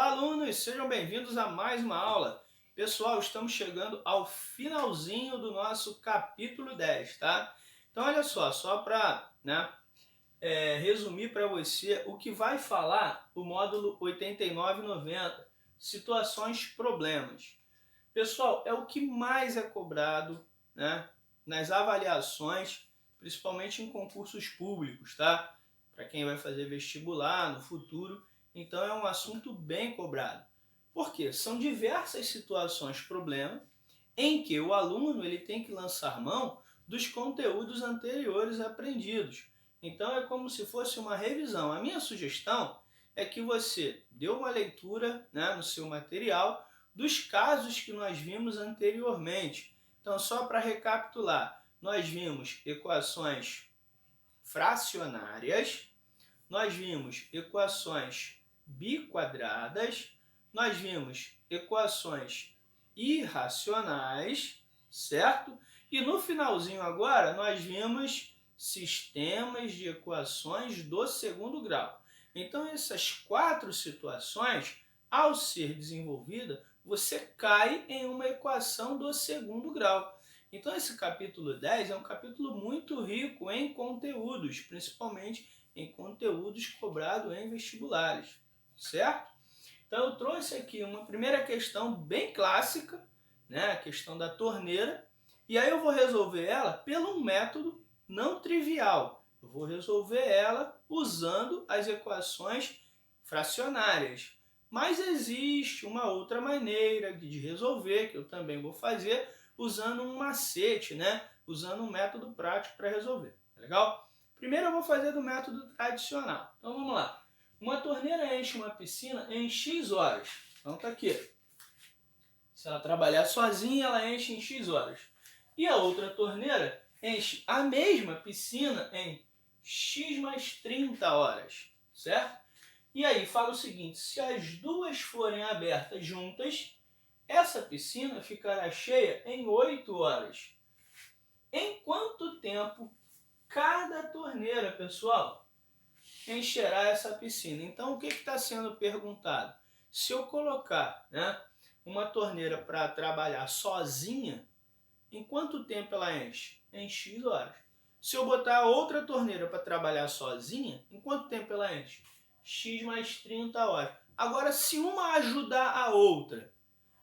Olá, alunos! Sejam bem-vindos a mais uma aula. Pessoal, estamos chegando ao finalzinho do nosso capítulo 10, tá? Então, olha só para resumir para você o que vai falar o módulo 89 e 90, situações, problemas. Pessoal, é o que mais é cobrado, né, nas avaliações, principalmente em concursos públicos, tá? Para quem vai fazer vestibular no futuro. Então é um assunto bem cobrado. Por quê? São diversas situações, problema, em que o aluno ele tem que lançar mão dos conteúdos anteriores aprendidos. Então é como se fosse uma revisão. A minha sugestão é que você dê uma leitura, né, no seu material dos casos que nós vimos anteriormente. Então, só para recapitular, nós vimos equações fracionárias, nós vimos equações biquadradas, nós vimos equações irracionais, certo? E no finalzinho agora nós vimos sistemas de equações do segundo grau. Então essas 4 situações, ao ser desenvolvida, você cai em uma equação do segundo grau. Então esse capítulo 10 é um capítulo muito rico em conteúdos, principalmente em conteúdos cobrados em vestibulares, certo? Então eu trouxe aqui uma primeira questão bem clássica, né, a questão da torneira, e aí eu vou resolver ela pelo método não trivial. Eu vou resolver ela usando as equações fracionárias. Mas existe uma outra maneira de resolver, que eu também vou fazer, usando um macete, né? Usando um método prático para resolver. Tá legal? Primeiro eu vou fazer do método tradicional. Então vamos lá. Uma torneira enche uma piscina em X horas. Então tá aqui. Se ela trabalhar sozinha, ela enche em X horas. E a outra torneira enche a mesma piscina em X mais 30 horas. Certo? E aí fala o seguinte, se as duas forem abertas juntas, essa piscina ficará cheia em 8 horas. Em quanto tempo cada torneira, pessoal, encherá essa piscina? Então, o que está sendo perguntado? Se eu colocar, né, uma torneira para trabalhar sozinha, em quanto tempo ela enche? Em X horas. Se eu botar outra torneira para trabalhar sozinha, em quanto tempo ela enche? X mais 30 horas. Agora, se uma ajudar a outra,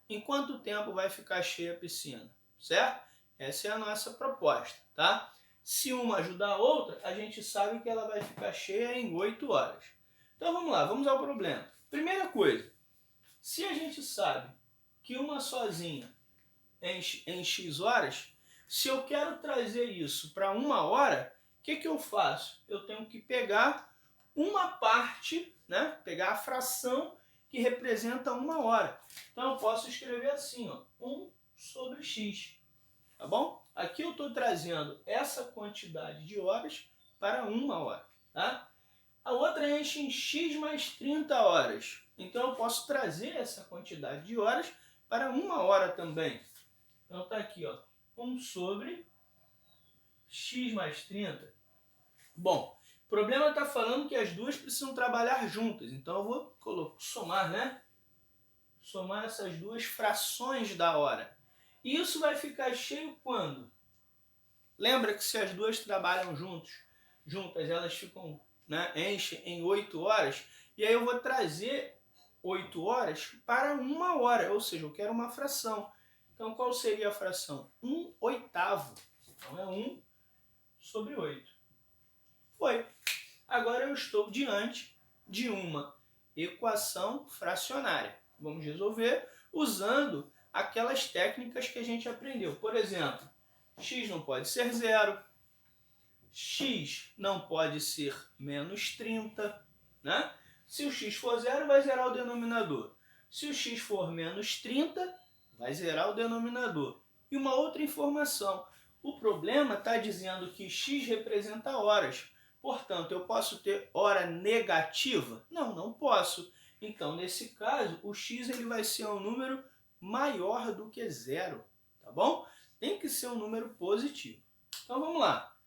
em quanto tempo vai ficar cheia a piscina? Certo? Essa é a nossa proposta, tá? Se uma ajudar a outra, a gente sabe que ela vai ficar cheia em 8 horas. Então vamos lá, vamos ao problema. Primeira coisa, se a gente sabe que uma sozinha enche em X horas, se eu quero trazer isso para 1 hora, o que eu faço? Eu tenho que pegar uma parte, né? Pegar a fração que representa 1 hora. Então eu posso escrever assim, ó, 1 sobre x. Tá bom? Aqui eu estou trazendo essa quantidade de horas para 1 hora. Tá? A outra enche em x mais 30 horas. Então eu posso trazer essa quantidade de horas para 1 hora também. Então está aqui, ó, 1 sobre x mais 30. Bom, o problema está falando que as duas precisam trabalhar juntas. Então eu vou somar, né? Somar essas duas frações da hora. E isso vai ficar cheio quando? Lembra que se as duas trabalham juntas, elas ficam, né, enchem em 8 horas. E aí eu vou trazer 8 horas para 1 hora. Ou seja, eu quero uma fração. Então qual seria a fração? 1/8. Então é 1 sobre 8. Foi. Agora eu estou diante de uma equação fracionária. Vamos resolver usando aquelas técnicas que a gente aprendeu. Por exemplo, x não pode ser zero, x não pode ser menos 30, né? Se o x for zero, vai zerar o denominador. Se o x for menos 30, vai zerar o denominador. E uma outra informação, o problema está dizendo que x representa horas. Portanto, eu posso ter hora negativa? Não, não posso. Então, nesse caso, o x ele vai ser um número maior do que zero, tá bom? Tem que ser um número positivo. Então, vamos lá.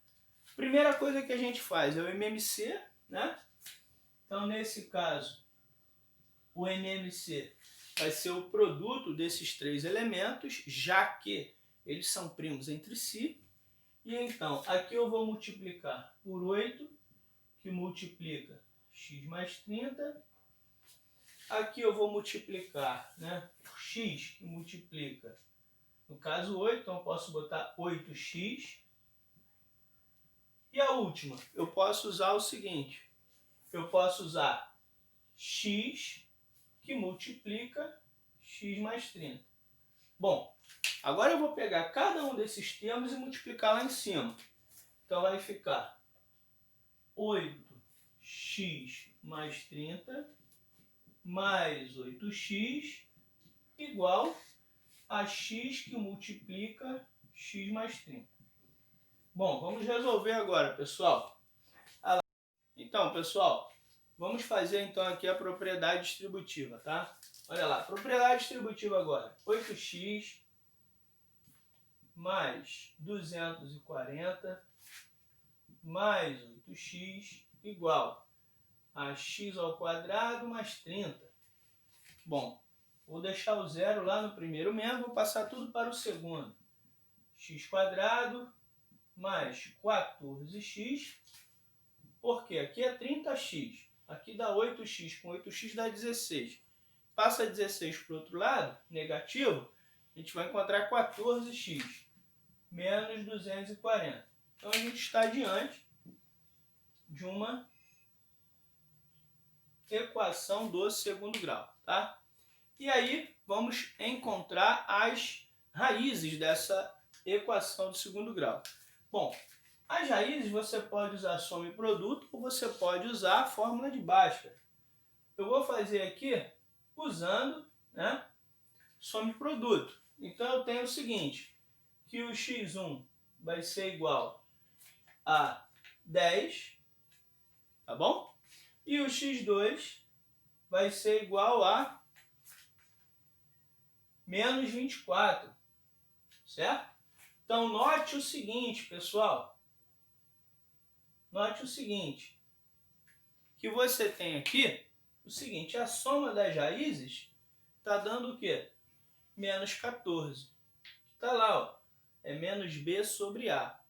Primeira coisa que a gente faz é o MMC, né? Então, nesse caso, o MMC vai ser o produto desses três elementos, já que eles são primos entre si. E então, aqui eu vou multiplicar por 8, que multiplica x mais 30. Aqui eu vou multiplicar, né, por x, que multiplica, no caso 8, então eu posso botar 8x. E a última, eu posso usar o seguinte, eu posso usar x, que multiplica x mais 30. Bom, agora eu vou pegar cada um desses termos e multiplicar lá em cima. Então vai ficar 8x mais 30 mais 8x igual a x que multiplica x mais 30. Bom, vamos resolver agora, pessoal. Então, pessoal, vamos fazer então aqui a propriedade distributiva, tá? Olha lá, propriedade distributiva agora. 8x mais 240 mais 8x igual a x ao quadrado mais 30. Bom, vou deixar o zero lá no primeiro mesmo, vou passar tudo para o segundo. X quadrado mais 14x, porque aqui é 30x, aqui dá 8x, com 8x dá 16. Passa 16 para o outro lado, negativo, a gente vai encontrar 14x menos 240. Então a gente está diante de uma equação do segundo grau, tá? E aí vamos encontrar as raízes dessa equação do segundo grau. Bom, as raízes você pode usar soma e produto ou você pode usar a fórmula de Bhaskara. Eu vou fazer aqui usando, né, soma e produto. Então eu tenho o seguinte, que o x1 vai ser igual a 10, tá bom? E o x2 vai ser igual a menos 24, certo? Então, note o seguinte, pessoal. Note o seguinte, que você tem aqui o seguinte, a soma das raízes está dando o quê? Menos 14. Está lá, ó, é menos b sobre a.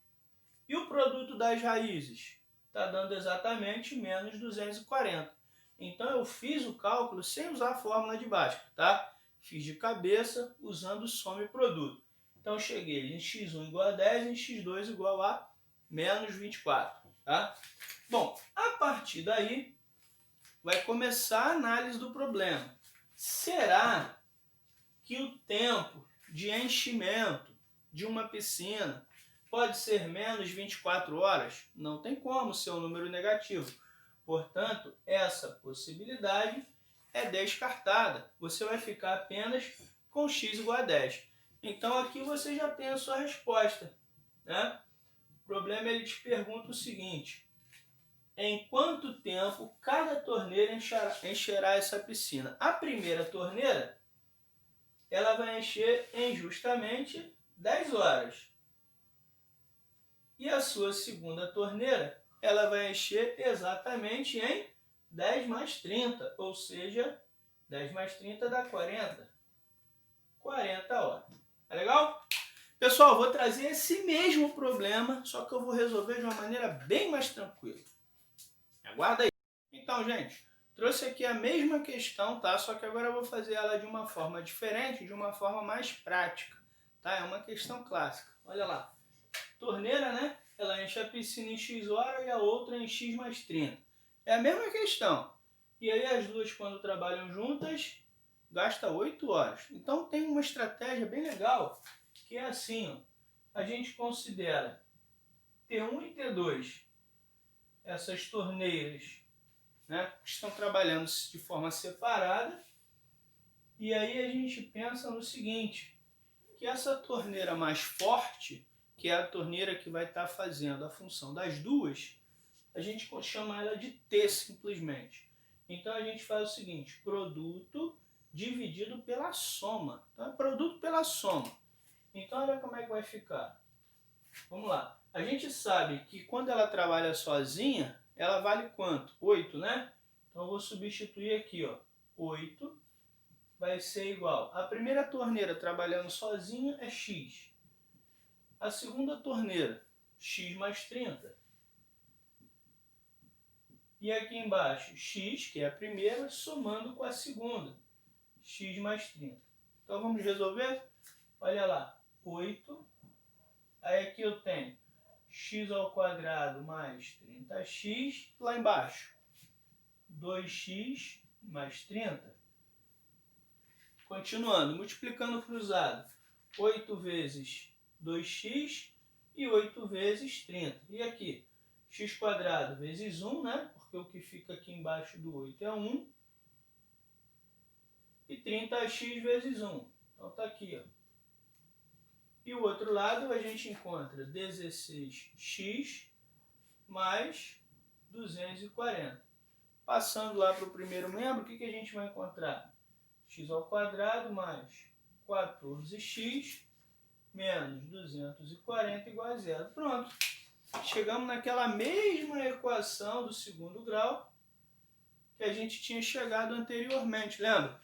E o produto das raízes está dando exatamente menos 240. Então, eu fiz o cálculo sem usar a fórmula de Bhaskara, tá? Fiz de cabeça usando soma e produto. Então, eu cheguei em x1 igual a 10 e em x2 igual a menos 24. Tá? Bom, a partir daí, vai começar a análise do problema. Será que o tempo de enchimento de uma piscina pode ser menos 24 horas? Não tem como ser um número negativo. Portanto, essa possibilidade é descartada. Você vai ficar apenas com x igual a 10. Então, aqui você já tem a sua resposta, né? O problema ele te pergunta o seguinte, em quanto tempo cada torneira encherá essa piscina? A primeira torneira, ela vai encher em justamente 10 horas. E a sua segunda torneira, ela vai encher exatamente em 10 mais 30, ou seja, 10 mais 30 dá 40. 40 horas. Tá legal? Pessoal, vou trazer esse mesmo problema, só que eu vou resolver de uma maneira bem mais tranquila. Aguarda aí. Então, gente, trouxe aqui a mesma questão, tá? Só que agora eu vou fazer ela de uma forma diferente, de uma forma mais prática, tá? É uma questão clássica. Olha lá. Torneira, né? Ela enche a piscina em x horas e a outra em x mais 30. É a mesma questão. E aí as duas, quando trabalham juntas, gasta 8 horas. Então tem uma estratégia bem legal, que é assim, ó. A gente considera T1 e T2, essas torneiras, né, que estão trabalhando de forma separada. E aí a gente pensa no seguinte, que essa torneira mais forte, que é a torneira que vai estar fazendo a função das duas, a gente chama ela de T simplesmente. Então a gente faz o seguinte, produto dividido pela soma. Então é produto pela soma. Então olha como é que vai ficar. Vamos lá. A gente sabe que quando ela trabalha sozinha, ela vale quanto? 8, né? Então eu vou substituir aqui, ó, 8 vai ser igual. A primeira torneira trabalhando sozinha é x. A segunda torneira, x mais 30. E aqui embaixo, x, que é a primeira, somando com a segunda, x mais 30. Então vamos resolver? Olha lá, 8. Aí aqui eu tenho x ao quadrado mais 30x. Lá embaixo, 2x mais 30. Continuando, multiplicando cruzado. 8 vezes 2x e 8 vezes 30. E aqui, x quadrado vezes 1, né? Porque o que fica aqui embaixo do 8 é 1. E 30x vezes 1. Então tá aqui, ó. E o outro lado a gente encontra 16x mais 240. Passando lá para o primeiro membro, o que a gente vai encontrar? X ao quadrado mais 14x menos 240 igual a zero. Pronto. Chegamos naquela mesma equação do segundo grau que a gente tinha chegado anteriormente, lembra?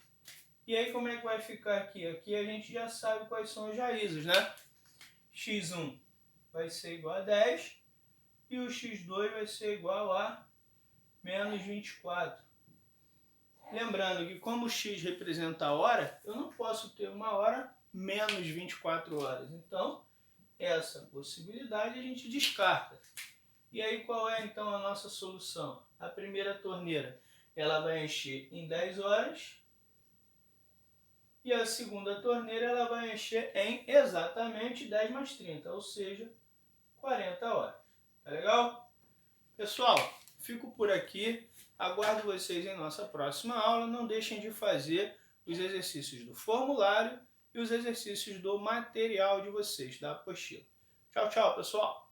E aí como é que vai ficar aqui? Aqui a gente já sabe quais são as raízes, né? x1 vai ser igual a 10 e o x2 vai ser igual a menos 24. Lembrando que como x representa a hora, eu não posso ter uma hora menos 24 horas. Então, essa possibilidade a gente descarta. E aí qual é então a nossa solução? A primeira torneira ela vai encher em 10 horas e a segunda torneira ela vai encher em exatamente 10 mais 30, ou seja, 40 horas. Tá legal? Pessoal, fico por aqui. Aguardo vocês em nossa próxima aula. Não deixem de fazer os exercícios do formulário e os exercícios do material de vocês, da apostila. Tchau, tchau, pessoal!